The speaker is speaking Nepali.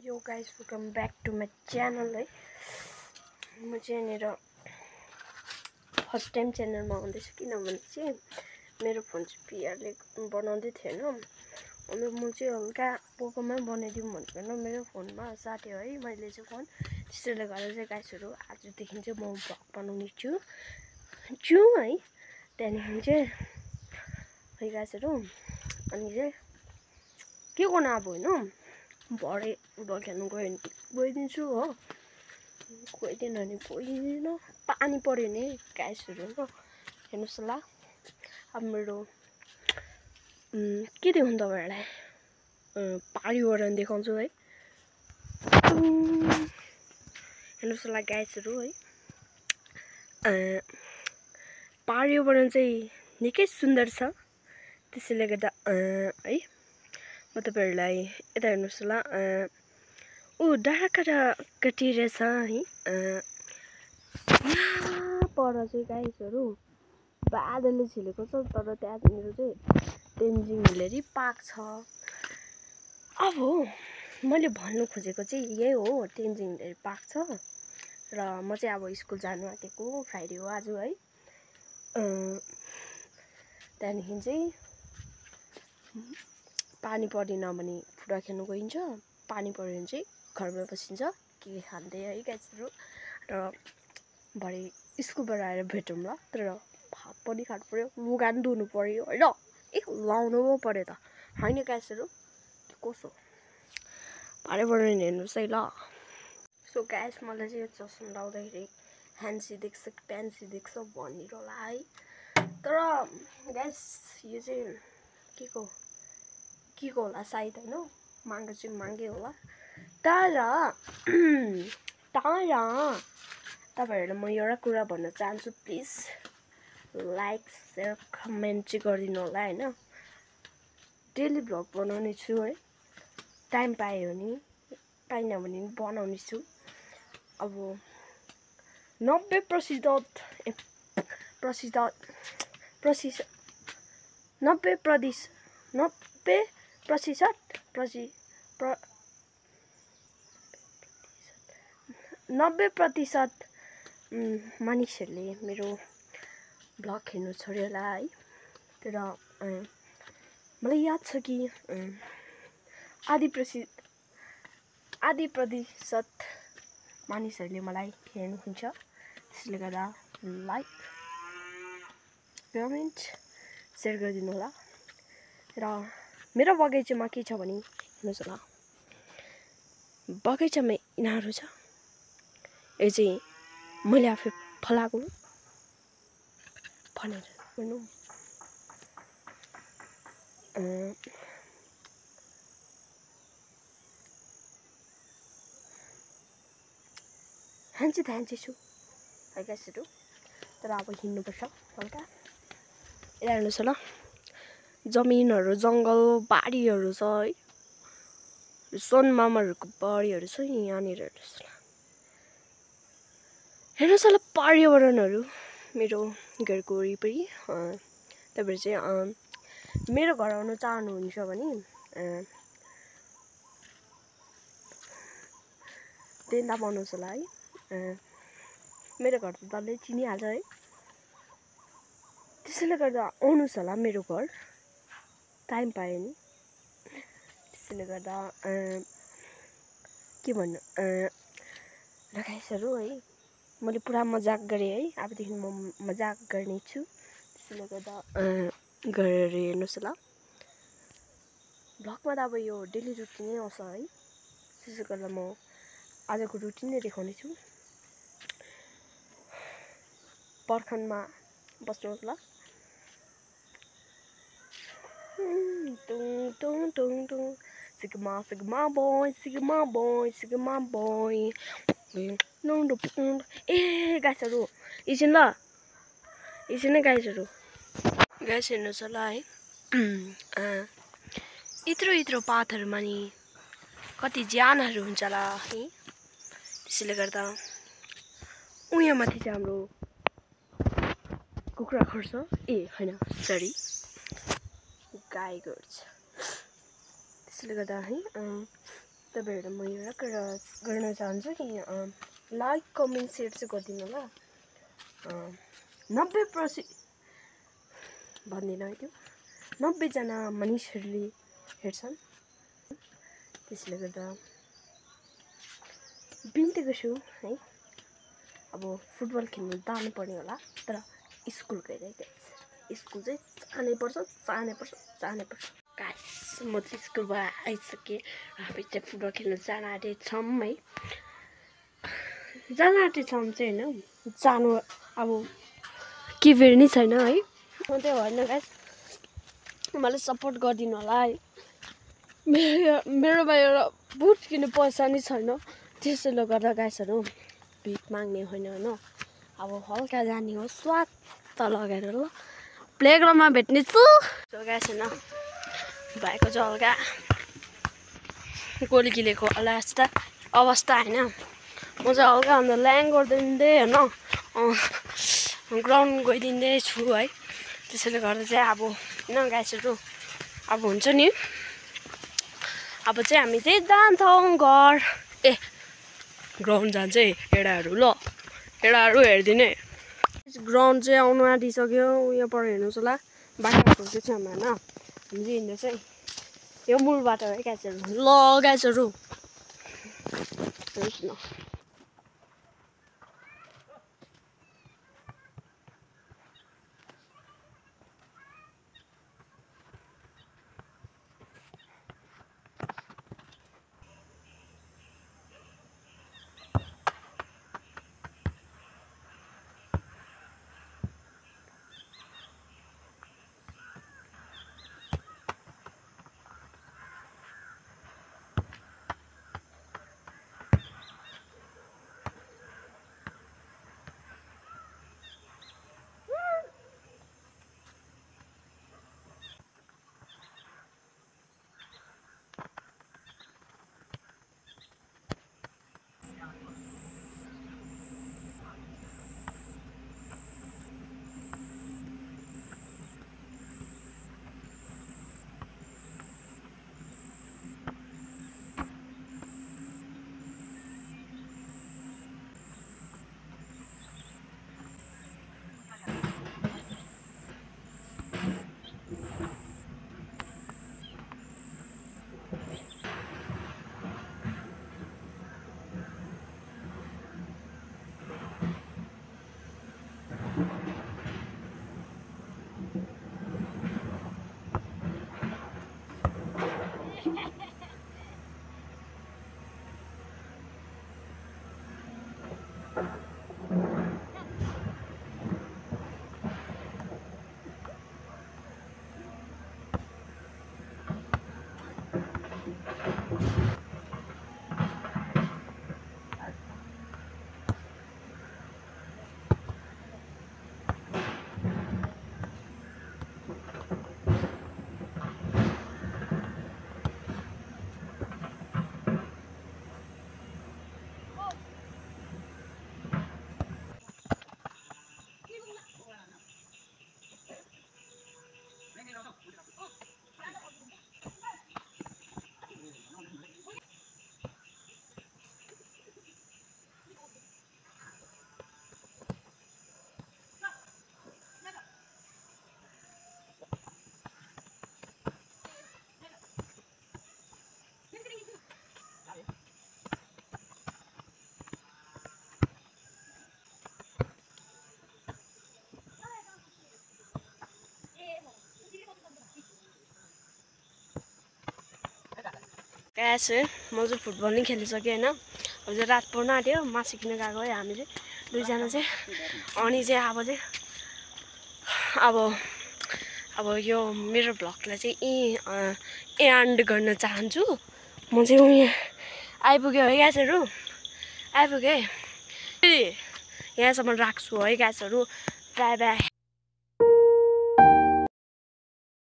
Yo guys, welcome back to my channel है म चाहिँ यहाँनिर फर्स्ट टाइम च्यानलमा आउँदैछु किनभने चाहिँ मेरो फोन चाहिँ पिआरले बनाउँदै थिएन अनि म चाहिँ हल्का पोकोमै बनाइदिउँ भनेर मेरो फोनमा साट्यो है मैले चाहिँ फोन त्यसैले गर्दा चाहिँ गाइसहरु आजदेखि चाहिँ म भ्लग बनाउने छु है त्यहाँदेखि चाहिँ है गाइसहरु अनि चाहिँ के गर्नु अब हैन भरे फुटबल खेल्नु गइदिन्छु हो गइदिन भने गइदिन पानी पर्यो नि गाइसहरु हो हेर्नुस् ल अब मेरो के देखाउँ तपाईहरुलाई पर्यावरण देखाउँछु है हेर्नुस् ल गाइसहरु है पर्यावरण चाहिँ निकै सुन्दर छ त्यसैले गर्दा है म तपाईहरुलाई यता हेर्नुस् ल डाँडाकाँडा कटिरहेछ है यहाँ पर चाहिँ गाइसहरु बादलले छिलेको छ तर त्यहाँनिर चाहिँ तेन्जिङ हिलेरी पार्क छ अब मैले भन्नु खोजेको चाहिँ यही हो तेन्जिङ हिलेरी पार्क छ र म चाहिँ अब स्कुल जानु आँटेको फ्राइडे हो आज है त्यहाँदेखि चाहिँ पानी परेन भने फुटबल खेल्नु गइन्छ पानी पर्यो भने चाहिँ घरमा बसिन्छ के खाँदै है गाइसहरु र भरे स्कुलबाट आएर भेटौँ ल तर भात पनि खानु पर्यो लुगा पनि धुनु पर्यो हैन ए लाउनु पो पर्यो त हैन गाइसहरु कसो पर्यावरण हेर्नुस् है ल सो गाइस मलाई चाहिँ यो चस्मा लाउँदाखेरि ह्यान्सी देख्छ प्यान्सी देख्छ भनिर होला है तर गाइस यो चाहिँ के को होला सायद हैन माग्नु चाहिँ मागे होला तर तपाईहरुलाई म एउटा कुरा भन्न चाहन्छु प्लिज लाइक शेयर कमेन्ट चाहिँ गरिदिनु होला हैन डेली भ्लग बनाउने छु है टाइम पायो भने पाइन भने बनाउने छु अब 90% मानिसहरूले मेरो भ्लग हेर्नु छोड्यो होला है तर मलाई याद छ कि आधी प्रतिशत मानिसहरूले मलाई हेर्नुहुन्छ त्यसले गर्दा लाइक कमेन्ट शेयर गरिदिनु होला र मेरो बगैँचामा के छ भने हेर्नुस् होला बगैँचामा यिनीहरू छ यो चाहिँ मैले आफै फलाएको भनेर भन्नु ह्यान्ची छु है गाइसहरु तर अब हिँड्नुपर्छ हल्का यता हेर्नुस् ल जमिनहरु जंगल बारीहरु छ है सनमामाहरुको बारीहरु छ यहाँनिर हेर्नुस् ल पर्यावरणहरु मेरो घरको वरिपरि तपाईहरु चाहिँ मेरो घर आउन चाहनुहुन्छ भने देन्दा बनाउनुस् होला है मेरो घर त डल्लै चिनिहाल्छ है त्यसैले गर्दा आउनुस् होला मेरो घर टाइम पायो नि त्यसैले गर्दा के भन्नु गाइसहरु है मैले पुरा मजाक गरे है अबदेखि म मजाक गर्ने छु त्यसैले गर्दा गरेर हेर्नुस् ल भ्लगमा त अब यो डेली रुटिन नै आउँछ है त्यसैले गर्दा म आजको रुटिन नै देखाउने छु पर्खनमा बस्नुहोस् ल टुङ सिग्मा बोय ए गाइसहरु एकछिन ल एकछिन नै गाइसहरु गाइस हेर्नुस् ल है यत्रो पातहरुमा नि कति ज्यानहरु हुन्छ होला है त्यसैले गर्दा उहाँ माथि चाहिँ हाम्रो कुखुरा खर्छ ए हैन सरी गाई गर्छ त्यसैले गर्दा है तपाईँहरू म यो गर्न चाहन्छु कि लाइक कमेन्ट सेयर चाहिँ गरिदिनु होला 90% भन्दिनँ है त्यो 90 जना मानिसहरूले हेर्छन् त्यसले गर्दा बिन्ती गर्छु है अब फुटबल खेल्नु जानु पर्ने होला तर स्कुल गएर स्कुल चाहिँ जानै पर्छ गाइस म चाहिँ स्कुलबाट आइसकेँ हामी चाहिँ फुटबल खेल्न जान आँटेछौँ है चाहिँ होइन जानु अब के फेरि नै छैन है त्यो होइन गाइस मलाई सपोर्ट गरिदिनु होला है मेरोमा एउटा बुट किन्ने पैसा नै छैन त्यसैले गर्दा गाइसहरू भिख माग्ने होइन अब हल्का जाने हो स्वाद लगाएर ल प्लेग्राउन्डमा भेट्ने छु गाइस होइन भएको चाहिँ हल्का गोली किलेको अवस्था होइन म चाहिँ हल्का अन्त ल्याङ गरिदिँदै होइन ग्राउन्ड गइदिँदै छु है त्यसैले गर्दा चाहिँ अब होइन गाइसहरू अब हुन्छ नि अब चाहिँ हामी चाहिँ जान्छौँ घर ग्राउन्ड जान्छ है एडाहरू ल एडाहरू हेरिदिने ग्राउन्ड चाहिँ आउनु आँटिसक्यो यहाँ पर हेर्नुहोस् होला बाटोको चाहिँ छ होइन हामी चाहिँ हिँड्दैछ है यो मूल बाटो है गाइसहरू ल गाइसहरू हेर्नुहोस् न गाइस म चाहिँ फुटबल नै खेलिसकेँ होइन अब चाहिँ रात पर्न आँट्यो मासु किन्न गएको है हामी चाहिँ दुईजना चाहिँ अनि चाहिँ अब यो मेरो भ्लगलाई चाहिँ एन्ड गर्न चाहन्छु म चाहिँ यहाँ आइपुग्यो है गाइसहरू आइपुगेँ यहाँसम्म राख्छु है गाइसहरू बाई बाई